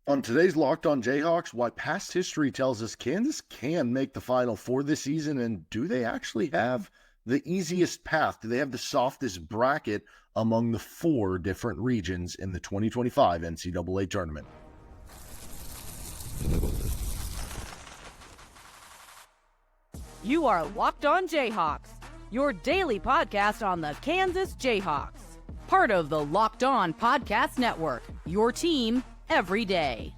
On today's Locked On Jayhawks, why past history tells us Kansas can make the Final Four this season, and do they actually have the easiest path? Do they have the softest bracket among the four different regions in the 2025 NCAA tournament? You are Locked On Jayhawks, your daily podcast on the Kansas Jayhawks. Part of the Locked On Podcast Network, your team every day.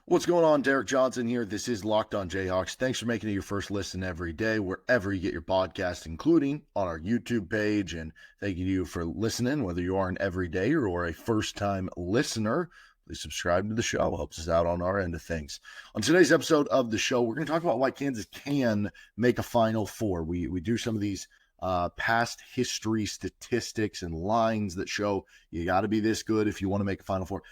What's going on? Derek Johnson here. This is Locked On Jayhawks. Thanks for making it your first listen every day, wherever you get your podcast, including on our YouTube page. And thank you for listening, whether you are an everyday or a first-time listener. Please subscribe to the show. Helps us out on our end of things. On today's episode of the show, we're going to talk about why Kansas can make a Final Four. We do some of these past history statistics and lines that show you got to be this good if you want to make a Final Four.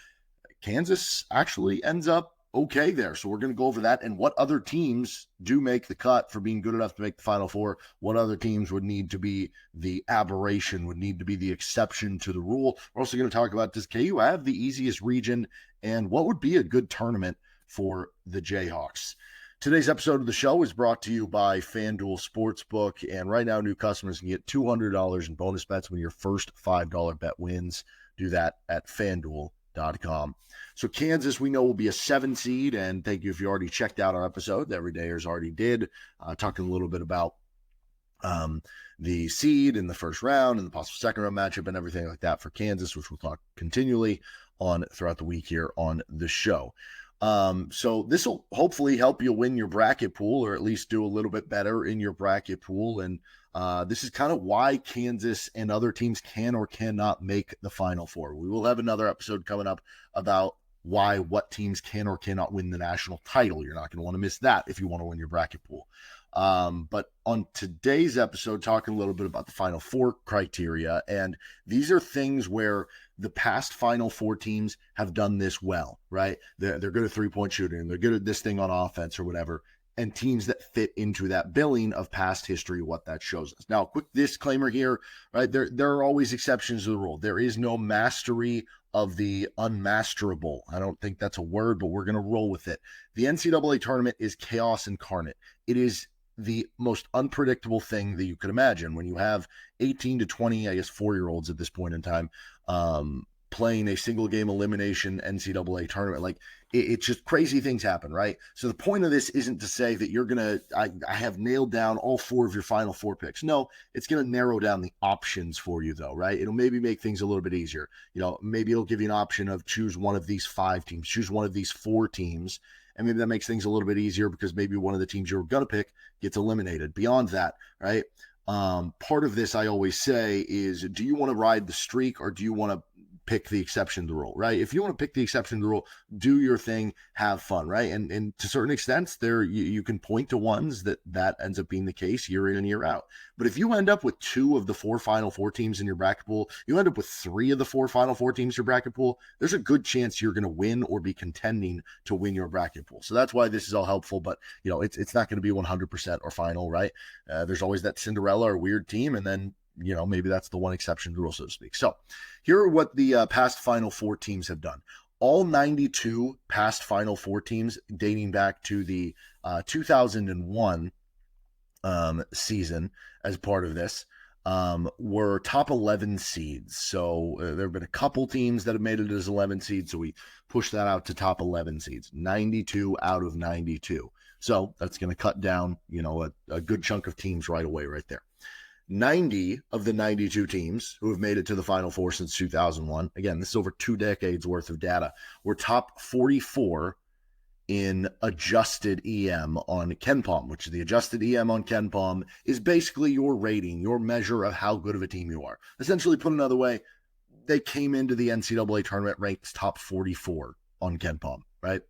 Kansas actually ends up okay there. So we're going to go over that and what other teams do make the cut for being good enough to make the Final Four. What other teams would need to be the aberration, would need to be the exception to the rule. We're also going to talk about, does KU have the easiest region, and what would be a good tournament for the Jayhawks? Today's episode of the show is brought to you by FanDuel Sportsbook, and right now new customers can get $200 in bonus bets when your first $5 bet wins. Do that at FanDuel.com. So Kansas, we know, will be a 7 seed, and thank you if you already checked out our episode. The Everydayers already did, talking a little bit about the seed in the first round and the possible second round matchup and everything like that for Kansas, which we'll talk continually on throughout the week here on the show. So this will hopefully help you win your bracket pool, or at least do a little bit better in your bracket pool. And this is kind of why Kansas and other teams can or cannot make the Final Four. We will have another episode coming up about what teams can or cannot win the national title. You're not going to want to miss that if you want to win your bracket pool. But on today's episode, talking a little bit about the Final Four criteria, and these are things where the past Final Four teams have done this well, right? They're good at three-point shooting, they're good at this thing on offense or whatever, and teams that fit into that billing of past history, what that shows us. Now, quick disclaimer here, right? There are always exceptions to the rule. There is no mastery of the unmasterable. I don't think that's a word, but we're going to roll with it. The NCAA tournament is chaos incarnate. It is the most unpredictable thing that you could imagine when you have 18 to 20, I guess 4-year-olds at this point in time, playing a single game elimination NCAA tournament. Like it's just crazy things happen, right? So the point of this isn't to say that you're going to, I have nailed down all 4 of your Final Four picks. No, it's going to narrow down the options for you though, right? It'll maybe make things a little bit easier. Maybe it'll give you an option of choose one of these 5 teams, choose one of these 4 teams. And maybe that makes things a little bit easier because maybe one of the teams you were going to pick gets eliminated. Beyond that, right? Part of this, I always say, is do you want to ride the streak or do you want to pick the exception to the rule, right? If you want to pick the exception to the rule, do your thing, have fun, right? And to certain extents, there you can point to ones that ends up being the case year in and year out. But if you end up with 2 of the 4 Final Four teams in your bracket pool, you end up with 3 of the 4 Final Four teams in your bracket pool, there's a good chance you're going to win or be contending to win your bracket pool. So that's why this is all helpful, but it's not going to be 100% or final, right? There's always that Cinderella or weird team, and then maybe that's the one exception to the rule, so to speak. So here are what the past Final Four teams have done. All 92 past Final Four teams dating back to the 2001 season as part of this were top 11 seeds. So there have been a couple teams that have made it as 11 seeds, so we pushed that out to top 11 seeds, 92 out of 92. So that's going to cut down, a good chunk of teams right away right there. 90 of the 92 teams who have made it to the Final Four since 2001, again, this is over 2 decades worth of data, were top 44 in adjusted EM on KenPom, which is the adjusted EM on KenPom is basically your rating, your measure of how good of a team you are. Essentially, put another way, they came into the NCAA tournament ranked top 44 on KenPom, right?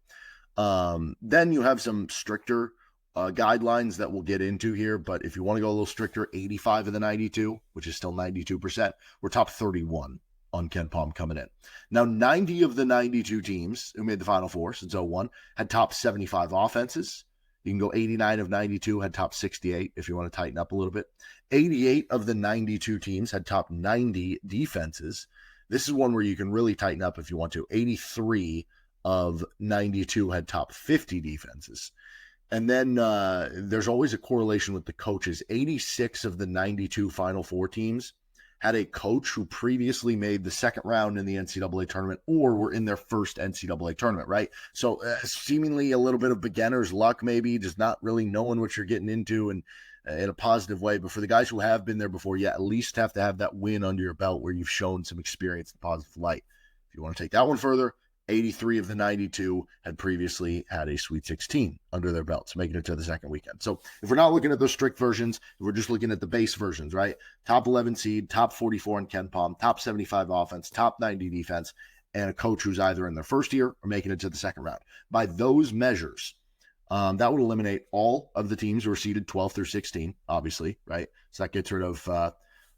Then you have some stricter guidelines that we'll get into here, but if you want to go a little stricter, 85 of the 92, which is still 92%, we're top 31 on KenPom coming in. Now, 90 of the 92 teams who made the Final Four since 01 had top 75 offenses. You can go 89 of 92 had top 68 if you want to tighten up a little bit. 88 of the 92 teams had top 90 defenses. This is one where you can really tighten up if you want to. 83 of 92 had top 50 defenses. And then there's always a correlation with the coaches. 86 of the 92 Final Four teams had a coach who previously made the second round in the NCAA tournament or were in their first NCAA tournament, right? So seemingly a little bit of beginner's luck, maybe, just not really knowing what you're getting into and in a positive way. But for the guys who have been there before, you at least have to have that win under your belt where you've shown some experience in positive light. If you want to take that one further, 83 of the 92 had previously had a Sweet 16 under their belts, making it to the second weekend. So if we're not looking at those strict versions, if we're just looking at the base versions, right? Top 11 seed, top 44 in KenPom, top 75 offense, top 90 defense, and a coach who's either in their first year or making it to the second round. By those measures, that would eliminate all of the teams who are seeded 12 through 16, obviously, right? So that gets rid of, I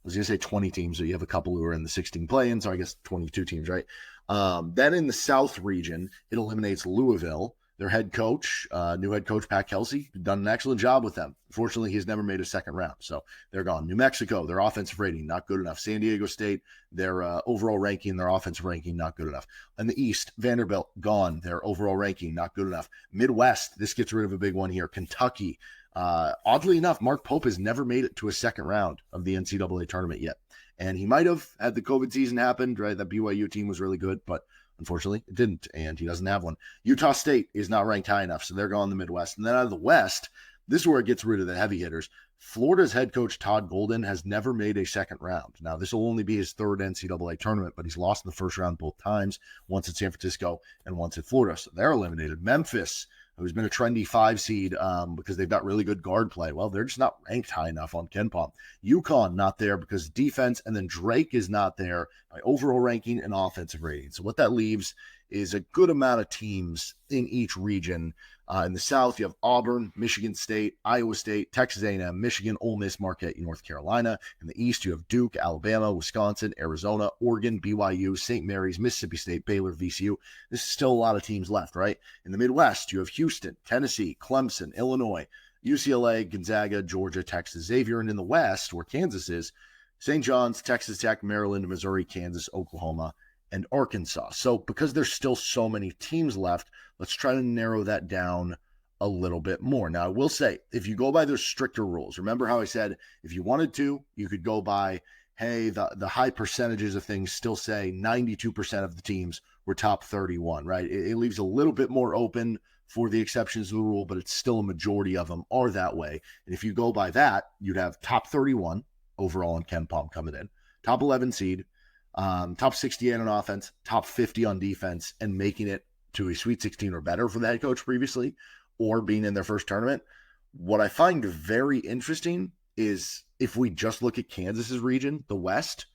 was going to say 20 teams, so you have a couple who are in the 16 play-in, so I guess 22 teams, right? Then in the South region, it eliminates Louisville. Their head coach, new head coach, Pat Kelsey, done an excellent job with them. Unfortunately, he's never made a second round, so they're gone. New Mexico, their offensive rating, not good enough. San Diego State, their overall ranking, their offensive ranking, not good enough. In the East, Vanderbilt, gone. Their overall ranking, not good enough. Midwest, this gets rid of a big one here. Kentucky, oddly enough, Mark Pope has never made it to a second round of the NCAA tournament yet. And he might have had the COVID season happened, right? That BYU team was really good, but unfortunately it didn't, and he doesn't have one. Utah State is not ranked high enough, so they're going in the Midwest. And then out of the West, this is where it gets rid of the heavy hitters. Florida's head coach, Todd Golden, has never made a second round. Now, this will only be his third NCAA tournament, but he's lost in the first round both times, once at San Francisco and once at Florida. So they're eliminated. Memphis, who's been a trendy 5 seed because they've got really good guard play. Well, they're just not ranked high enough on KenPom. UConn not there because defense, and then Drake is not there by overall ranking and offensive rating. So what that leaves is a good amount of teams in each region. In the South, you have Auburn, Michigan State, Iowa State, Texas A&M, Michigan, Ole Miss, Marquette, North Carolina. In the East, you have Duke, Alabama, Wisconsin, Arizona, Oregon, BYU, St. Mary's, Mississippi State, Baylor, VCU. This is still a lot of teams left, right? In the Midwest, you have Houston, Tennessee, Clemson, Illinois, UCLA, Gonzaga, Georgia, Texas, Xavier. And in the West, where Kansas is, St. John's, Texas Tech, Maryland, Missouri, Kansas, Oklahoma, and Arkansas. So because there's still so many teams left, let's try to narrow that down a little bit more. Now, I will say, if you go by those stricter rules, remember how I said, if you wanted to, you could go by, hey, the high percentages of things still say 92% of the teams were top 31, right? It leaves a little bit more open for the exceptions to the rule, but it's still a majority of them are that way. And if you go by that, you'd have top 31 overall in KenPom coming in, top 11 seed, top 68 on offense, top 50 on defense, and making it to a Sweet 16 or better for the head coach previously, or being in their first tournament. What I find very interesting is if we just look at Kansas's region, the West,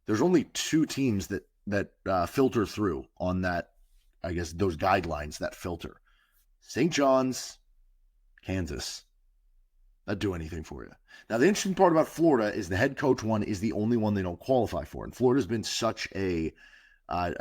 there's only 2 teams that filter through on that, I guess, those guidelines that filter. St. John's, Kansas. Not do anything for you. Now, the interesting part about Florida is the head coach one is the only one they don't qualify for. And Florida's been such a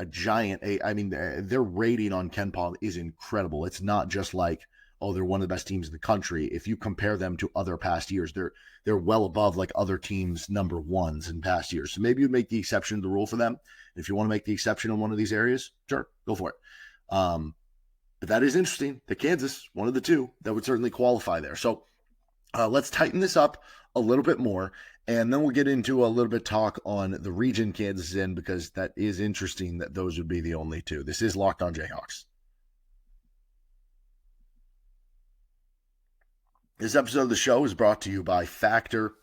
giant. I mean, their rating on KenPom is incredible. It's not just like, oh, they're one of the best teams in the country. If you compare them to other past years, they're well above like other teams' number ones in past years. So maybe you'd make the exception to the rule for them. If you want to make the exception in one of these areas, sure, go for it. But that is interesting. The Kansas, one of the 2, that would certainly qualify there. So let's tighten this up a little bit more, and then we'll get into a little bit talk on the region Kansas is in, because that is interesting that those would be the only 2. This is Locked On Jayhawks. This episode of the show is brought to you by Factor.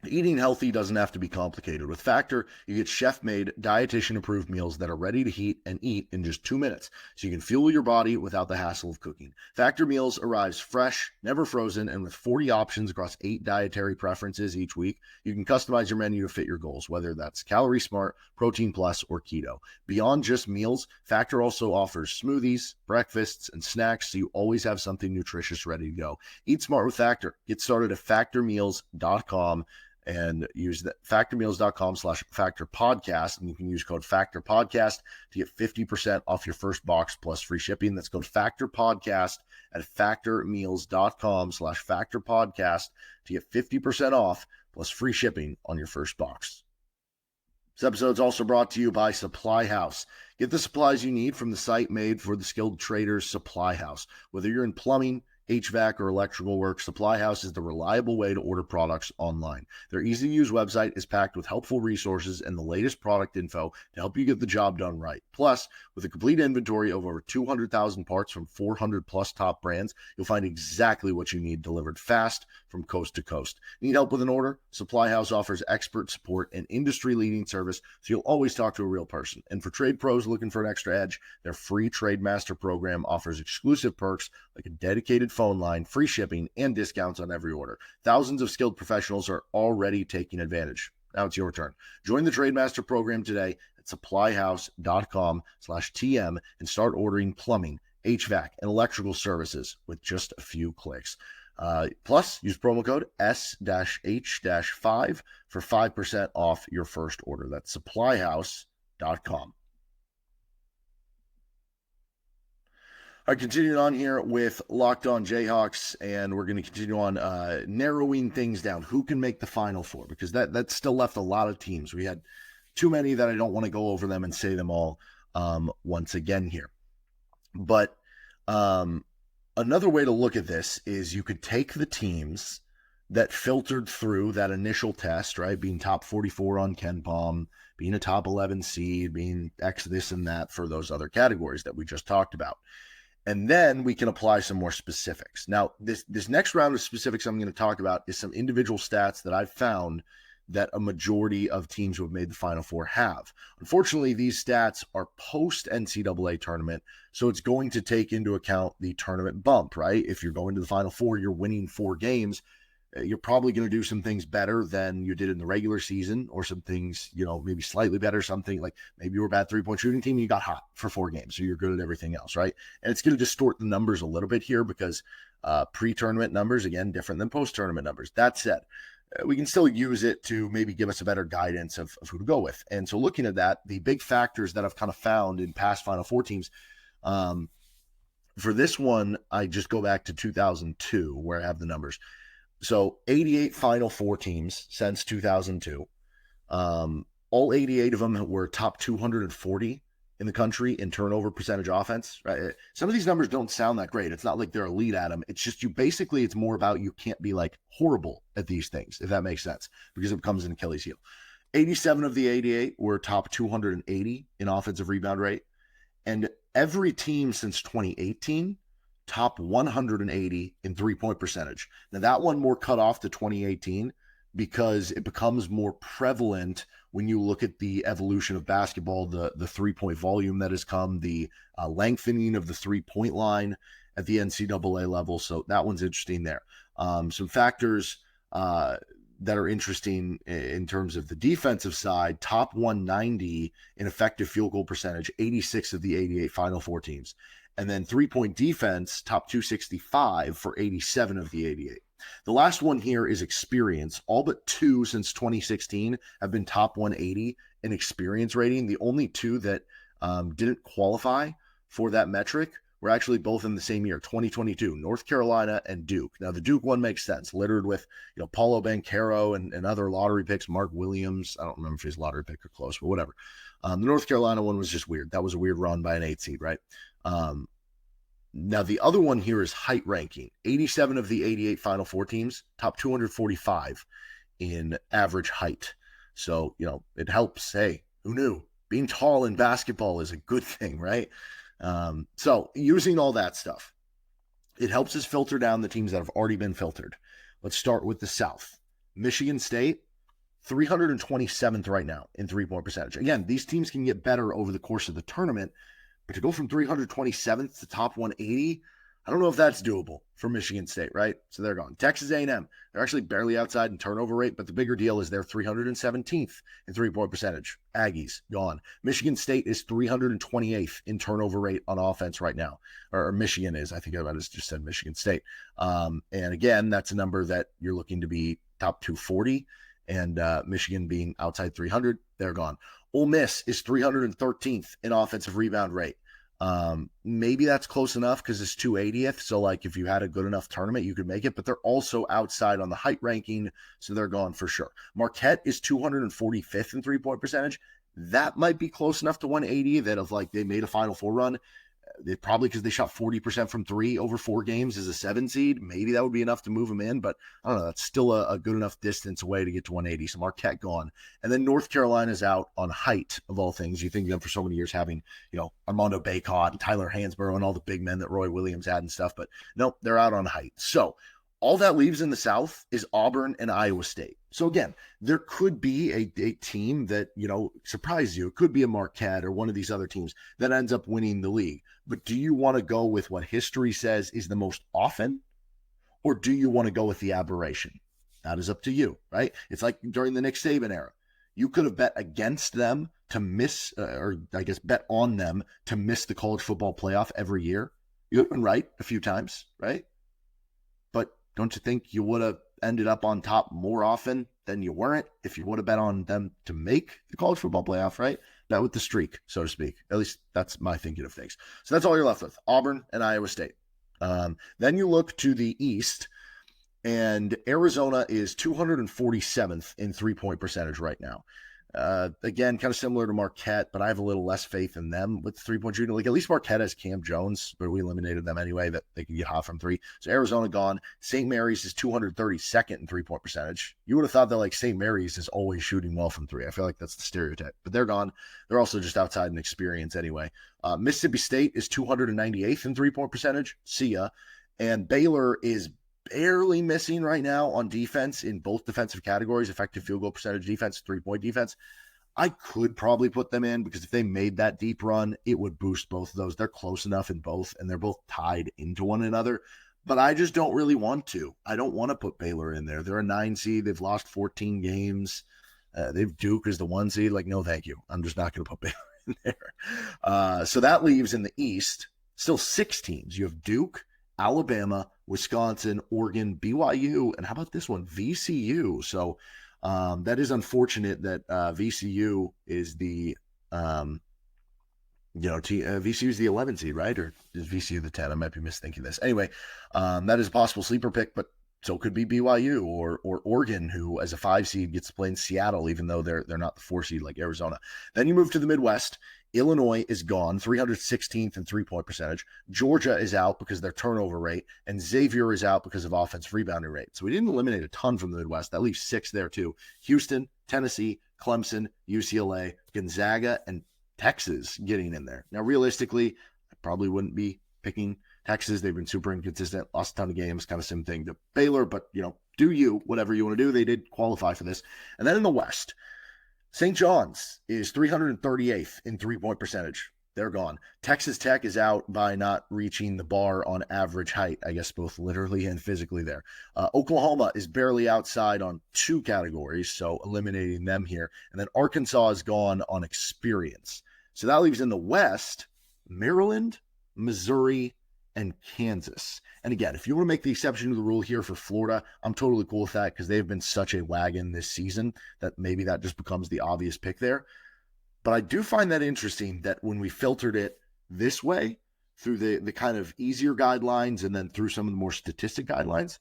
Eating healthy doesn't have to be complicated. With Factor, you get chef-made, dietitian-approved meals that are ready to heat and eat in just 2 minutes, so you can fuel your body without the hassle of cooking. Factor meals arrives fresh, never frozen, and with 40 options across 8 dietary preferences each week, you can customize your menu to fit your goals, whether that's Calorie Smart, Protein Plus, or Keto. Beyond just meals, Factor also offers smoothies, breakfasts, and snacks, so you always have something nutritious ready to go. Eat smart with Factor. Get started at factormeals.com. And use the factormeals.com/factorpodcast. And you can use code factorpodcast to get 50% off your first box plus free shipping. That's code factorpodcast at factormeals.com/factorpodcast to get 50% off plus free shipping on your first box. This episode is also brought to you by Supply House. Get the supplies you need from the site made for the skilled traders, Supply House. Whether you're in plumbing, HVAC, or electrical work, Supply House is the reliable way to order products online. Their easy-to-use website is packed with helpful resources and the latest product info to help you get the job done right. Plus, with a complete inventory of over 200,000 parts from 400-plus top brands, you'll find exactly what you need delivered fast from coast to coast. Need help with an order? Supply House offers expert support and industry-leading service, so you'll always talk to a real person. And for trade pros looking for an extra edge, their free Trade Master program offers exclusive perks like a dedicated phone line, free shipping, and discounts on every order. Thousands of skilled professionals are already taking advantage. Now it's your turn. Join the Trade Master program today at supplyhouse.com/TM and start ordering plumbing, HVAC, and electrical services with just a few clicks. Plus, use promo code S-H-5 for 5% off your first order. That's supplyhouse.com. All right, continuing on here with Locked On Jayhawks, and we're going to continue on narrowing things down. Who can make the Final Four? Because that still left a lot of teams. We had too many that I don't want to go over them and say them all once again here. But another way to look at this is you could take the teams that filtered through that initial test, right? Being top 44 on KenPom, being a top 11 seed, being X this and that for those other categories that we just talked about. And then we can apply some more specifics. Now, this next round of specifics I'm going to talk about is some individual stats that I've found that a majority of teams who have made the Final Four have. Unfortunately, these stats are post-NCAA tournament, so it's going to take into account the tournament bump, right? If you're going to the Final Four, you're winning 4 games, you're probably going to do some things better than you did in the regular season, or some things, maybe slightly better, something like maybe you were a bad 3-point shooting team and you got hot for 4 games, so you're good at everything else, right? And it's going to distort the numbers a little bit here because pre-tournament numbers, again, different than post-tournament numbers. That said, we can still use it to maybe give us a better guidance of who to go with. And so looking at that, the big factors that I've kind of found in past Final Four teams, for this one, I just go back to 2002 where I have the numbers. So 88 Final Four teams since 2002. All 88 of them were top 240 in the country in turnover percentage offense, right? Some of these numbers don't sound that great. It's not like they're elite at them. It's just it's more about you can't be like horrible at these things, if that makes sense, because it becomes an Achilles heel. 87 of the 88 were top 280 in offensive rebound rate. And every team since 2018 top 180 in 3-point percentage. Now that one more cut off to 2018 because it becomes more prevalent when you look at the evolution of basketball, the 3-point volume that has come, the lengthening of the 3-point line at the NCAA level. So that one's interesting there. Some factors that are interesting in terms of the defensive side, top 190 in effective field goal percentage, 86 of the 88 Final Four teams. And then 3-point defense, top 265 for 87 of the 88. The last one here is experience. All but 2 since 2016 have been top 180 in experience rating. The only 2 that didn't qualify for that metric were actually both in the same year, 2022, North Carolina and Duke. Now, the Duke one makes sense, littered with Paulo Banchero and other lottery picks, Mark Williams. I don't remember if he's a lottery pick or close, but whatever. The North Carolina one was just weird. That was a weird run by an 8 seed, right? Now, the other one here is height ranking. 87 of the 88 Final Four teams, top 245 in average height. So, it helps. Hey, who knew? Being tall in basketball is a good thing, right? So using all that stuff, it helps us filter down the teams that have already been filtered. Let's start with the South. Michigan State, 327th right now in 3-point percentage. Again, these teams can get better over the course of the tournament, but to go from 327th to top 180, I don't know if that's doable for Michigan State, right? So they're gone. Texas A&M, they're actually barely outside in turnover rate, but the bigger deal is they're 317th in 3-point percentage. Aggies, gone. Michigan State is 328th in turnover rate on offense right now. Or Michigan is. I think I just said Michigan State. And again, that's a number that you're looking to be top 240. And Michigan being outside 300, they're gone. Ole Miss is 313th in offensive rebound rate. Maybe that's close enough because it's 280th. So, like, if you had a good enough tournament, you could make it, but they're also outside on the height ranking. So they're gone for sure. Marquette is 245th in 3-point percentage. That might be close enough to 180 that if like they made a Final Four run, probably because they shot 40% from three over 4 games as a 7 seed. Maybe that would be enough to move them in, but I don't know. That's still a good enough distance away to get to 180. So Marquette gone. And then North Carolina's out on height, of all things. You think of them for so many years having, Armando Bacot and Tyler Hansborough and all the big men that Roy Williams had and stuff, but no, they're out on height. So all that leaves in the South is Auburn and Iowa State. So again, there could be a team that, surprise you. It could be a Marquette or one of these other teams that ends up winning the league. But do you want to go with what history says is the most often, or do you want to go with the aberration? That is up to you, right? It's like during the Nick Saban era. You could have bet against them to miss, or I guess bet on them to miss the college football playoff every year. You would have been right a few times, right? But don't you think you would have ended up on top more often than you weren't if you would have bet on them to make the college football playoff, right? Bet with the streak, so to speak. At least that's my thinking of things. So that's all you're left with, Auburn and Iowa State. Then you look to the East, and Arizona is 247th in 3-point percentage right now. Again, kind of similar to Marquette, but I have a little less faith in them with the 3-point shooting. Like, at least Marquette has Cam Jones, but we eliminated them anyway, that they could get hot from 3. So Arizona gone. St. Mary's is 232nd in 3-point percentage. You would have thought that, like, St. Mary's is always shooting well from 3. I feel like that's the stereotype, but they're gone. They're also just outside in experience anyway. Mississippi State is 298th in 3-point percentage. See ya. And Baylor is barely missing right now on defense in both defensive categories, effective field goal percentage defense, 3-point defense. I could probably put them in because if they made that deep run, it would boost both of those. They're close enough in both, and they're both tied into one another. But I just don't really want to. I don't want to put Baylor in there. They're a 9 seed. They've lost 14 games. They've Duke as the 1 seed. Like, no, thank you. I'm just not going to put Baylor in there. So that leaves in the East still 6 teams. You have Duke, Alabama, Wisconsin, Oregon, BYU, and how about this one, VCU? So that is unfortunate that VCU is the VCU is the 11 seed, right? Or is VCU the 10? I might be misthinking this. Anyway, that is a possible sleeper pick, but so could be BYU or Oregon, who as a 5 seed gets to play in Seattle, even though they're not the 4 seed like Arizona. Then you move to the Midwest. Illinois is gone, 316th in 3-point percentage. Georgia is out because of their turnover rate, and Xavier is out because of offensive rebounding rate. So we didn't eliminate a ton from the Midwest. That leaves 6 there too. Houston, Tennessee, Clemson, UCLA, Gonzaga, and Texas getting in there. Now, realistically, I probably wouldn't be picking Texas. They've been super inconsistent, lost a ton of games, kind of same thing to Baylor, but do you, whatever you want to do. They did qualify for this. And then in the West, St. John's is 338th in 3-point percentage. They're gone. Texas Tech is out by not reaching the bar on average height, I guess both literally and physically there. Oklahoma is barely outside on 2 categories, so eliminating them here. And then Arkansas is gone on experience. So that leaves in the West, Maryland, Missouri, and Kansas. And again, if you want to make the exception to the rule here for Florida, I'm totally cool with that because they've been such a wagon this season that maybe that just becomes the obvious pick there. But I do find that interesting that when we filtered it this way through the kind of easier guidelines and then through some of the more statistic guidelines,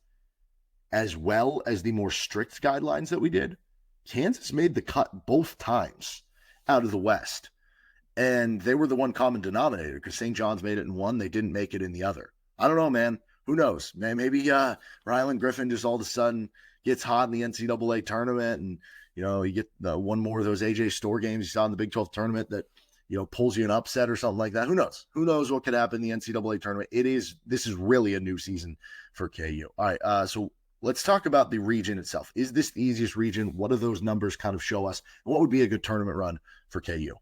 as well as the more strict guidelines that we did, Kansas made the cut both times out of the West. And they were the one common denominator because St. John's made it in one. They didn't make it in the other. I don't know, man. Who knows? Maybe Rylan Griffin just all of a sudden gets hot in the NCAA tournament and, you get one more of those AJ Store games you saw in the Big 12 tournament that, pulls you an upset or something like that. Who knows? Who knows what could happen in the NCAA tournament? This is really a new season for KU. All right, so let's talk about the region itself. Is this the easiest region? What do those numbers kind of show us? And what would be a good tournament run for KU?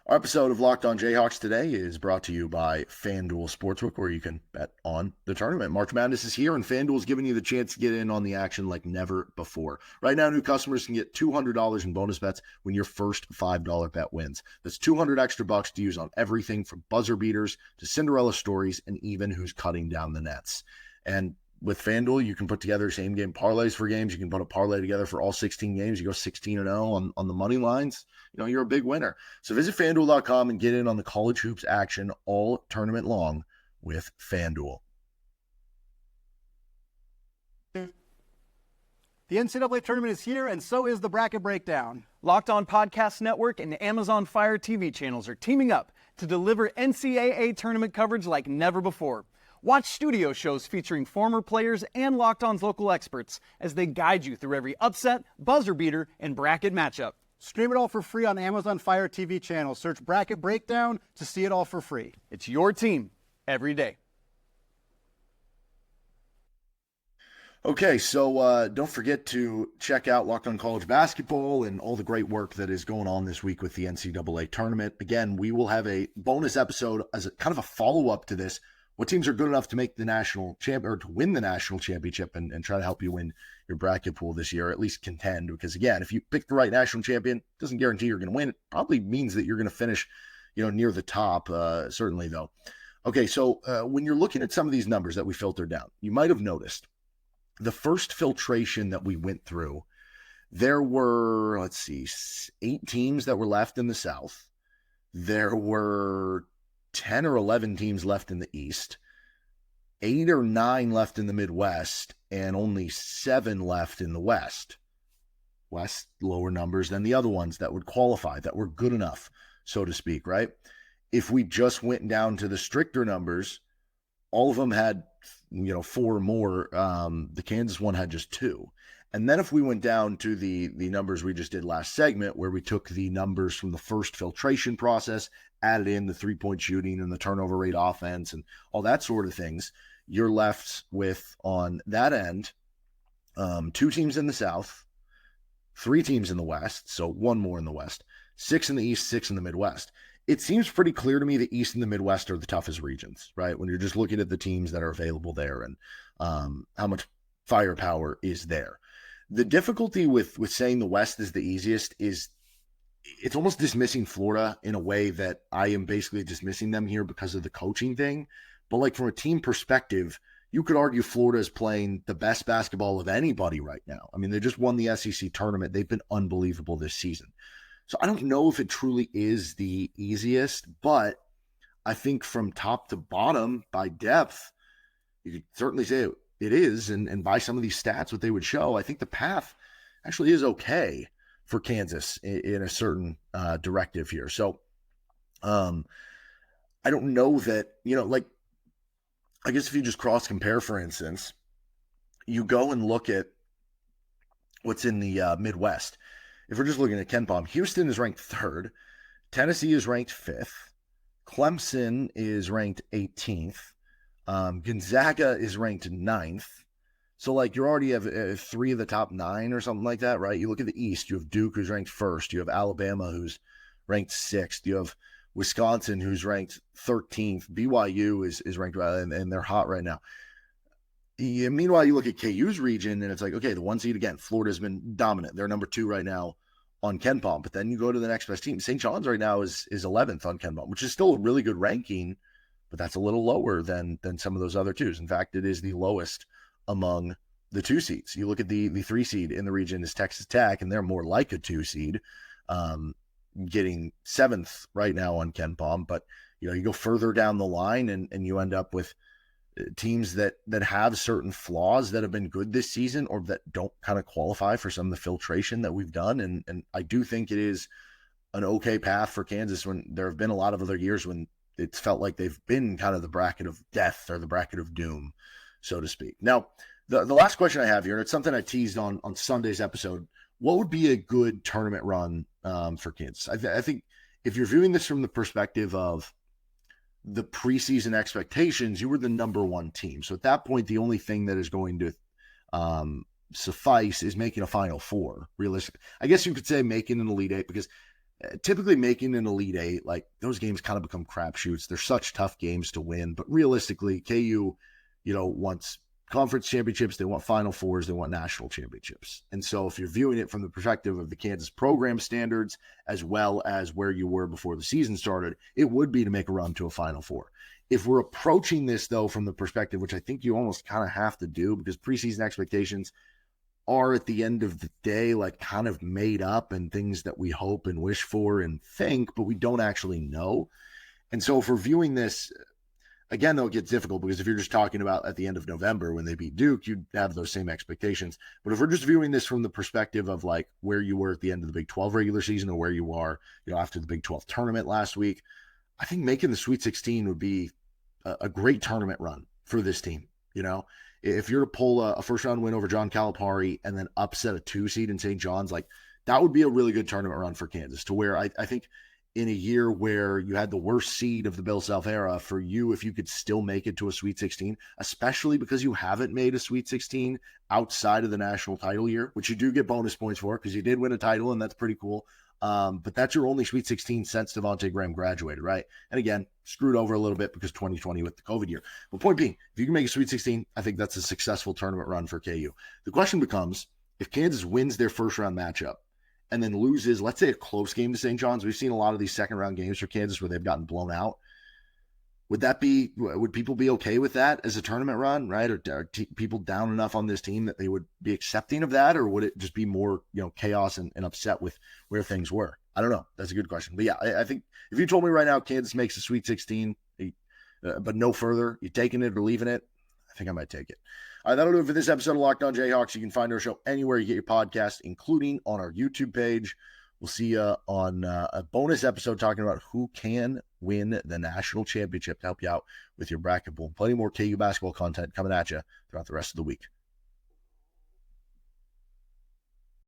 Our episode of Locked On Jayhawks today is brought to you by FanDuel Sportsbook, where you can bet on the tournament. March Madness is here, and FanDuel is giving you the chance to get in on the action like never before. Right now, new customers can get $200 in bonus bets when your first $5 bet wins. That's $200 extra bucks to use on everything from buzzer beaters to Cinderella stories and even who's cutting down the nets. And with FanDuel, you can put together same game parlays for games. You can put a parlay together for all 16 games. You go 16-0 on the money lines. You're a big winner. So visit FanDuel.com and get in on the college hoops action all tournament long with FanDuel. The NCAA tournament is here, and so is the bracket breakdown. Locked On Podcast Network and Amazon Fire TV channels are teaming up to deliver NCAA tournament coverage like never before. Watch studio shows featuring former players and Locked On's local experts as they guide you through every upset, buzzer beater, and bracket matchup. Stream it all for free on Amazon Fire TV channel. Search Bracket Breakdown to see it all for free. It's your team every day. Okay, so don't forget to check out Locked On College Basketball and all the great work that is going on this week with the NCAA tournament. Again, we will have a bonus episode as a kind of a follow-up to this. What teams are good enough to make the national champ or to win the national championship and try to help you win your bracket pool this year, or at least contend? Because again, if you pick the right national champion, it doesn't guarantee you're going to win. It probably means that you're going to finish, near the top. Certainly, though. Okay, so when you're looking at some of these numbers that we filtered down, you might have noticed the first filtration that we went through. There were 8 teams that were left in the South. There were 10 or 11 teams left in the East, 8 or 9 left in the Midwest, and only 7 left in the West. West, lower numbers than the other ones that would qualify, that were good enough, so to speak, right? If we just went down to the stricter numbers, all of them had, 4 or more. The Kansas one had just 2. And then if we went down to the numbers we just did last segment, where we took the numbers from the first filtration process, added in the 3-point shooting and the turnover rate offense and all that sort of things, you're left with, on that end, 2 teams in the South, 3 teams in the West, so 1 more in the West, 6 in the East, 6 in the Midwest. It seems pretty clear to me the East and the Midwest are the toughest regions, right? When you're just looking at the teams that are available there and how much firepower is there. The difficulty with saying the West is the easiest is it's almost dismissing Florida in a way that I am basically dismissing them here because of the coaching thing. But like from a team perspective, you could argue Florida is playing the best basketball of anybody right now. I mean, they just won the SEC tournament. They've been unbelievable this season. So I don't know if it truly is the easiest, but I think from top to bottom by depth, you could certainly say it is. And by some of these stats, what they would show, I think the path actually is okay for Kansas in a certain directive here. So I don't know that, I guess if you just cross compare, for instance, you go and look at what's in the Midwest. If we're just looking at KenPom, Houston is ranked 3rd. Tennessee is ranked 5th. Clemson is ranked 18th. Gonzaga is ranked 9th. So, you already have 3 of the top 9 or something like that, right? You look at the East, you have Duke, who's ranked 1st. You have Alabama, who's ranked 6th. You have Wisconsin, who's ranked 13th. BYU is ranked, and they're hot right now. Meanwhile, you look at KU's region, and it's okay, the 1 seed, again, Florida's been dominant. They're number 2 right now on KenPom. But then you go to the next best team. St. John's right now is 11th on KenPom, which is still a really good ranking, but that's a little lower than some of those other 2s. In fact, it is the lowest among the 2 seeds. You look at the 3 seed in the region is Texas Tech, and they're more like a 2 seed, getting 7th right now on KenPom. But you go further down the line and you end up with teams that have certain flaws that have been good this season or that don't kind of qualify for some of the filtration that we've done. And I do think it is an okay path for Kansas when there have been a lot of other years when it's felt like they've been kind of the bracket of death or the bracket of doom, so to speak. Now, the last question I have here, and it's something I teased on Sunday's episode, what would be a good tournament run for Kansas? I think if you're viewing this from the perspective of the preseason expectations, you were the number 1 team. So at that point, the only thing that is going to suffice is making a Final Four. Realistic, I guess you could say making an Elite 8, because typically making an Elite 8, those games kind of become crapshoots. They're such tough games to win. But realistically, KU, once conference championships, they want Final Fours, they want national championships. And so if you're viewing it from the perspective of the Kansas program standards, as well as where you were before the season started, it would be to make a run to a Final Four. If we're approaching this, though, from the perspective, which I think you almost kind of have to do, because preseason expectations are at the end of the day like kind of made up and things that we hope and wish for and think, but we don't actually know. And so if we're viewing this, again, though, it gets difficult because if you're just talking about at the end of November when they beat Duke, you'd have those same expectations. But if we're just viewing this from the perspective of like where you were at the end of the Big 12 regular season or where you are, after the Big 12 tournament last week, I think making the Sweet 16 would be a great tournament run for this team. If you're to pull a first round win over John Calipari and then upset a 2 seed in St. John's, like that would be a really good tournament run for Kansas, to where I think in a year where you had the worst seed of the Bill Self era, for you, if you could still make it to a Sweet 16, especially because you haven't made a Sweet 16 outside of the national title year, which you do get bonus points for because you did win a title and that's pretty cool. But that's your only Sweet 16 since Devontae Graham graduated, right? And again, screwed over a little bit because 2020 with the COVID year. But point being, if you can make a Sweet 16, I think that's a successful tournament run for KU. The question becomes, if Kansas wins their first round matchup and then loses, let's say, a close game to St. John's, we've seen a lot of these second round games for Kansas where they've gotten blown out. Would people be okay with that as a tournament run, right? Or are people down enough on this team that they would be accepting of that? Or would it just be more, chaos and upset with where things were? I don't know. That's a good question. But yeah, I think if you told me right now Kansas makes a Sweet 16, but no further, you taking it or leaving it, I think I might take it. All right, that'll do it for this episode of Locked On Jayhawks. You can find our show anywhere you get your podcast, including on our YouTube page. We'll see you on a bonus episode talking about who can win the national championship to help you out with your bracket pool. Plenty more KU basketball content coming at you throughout the rest of the week.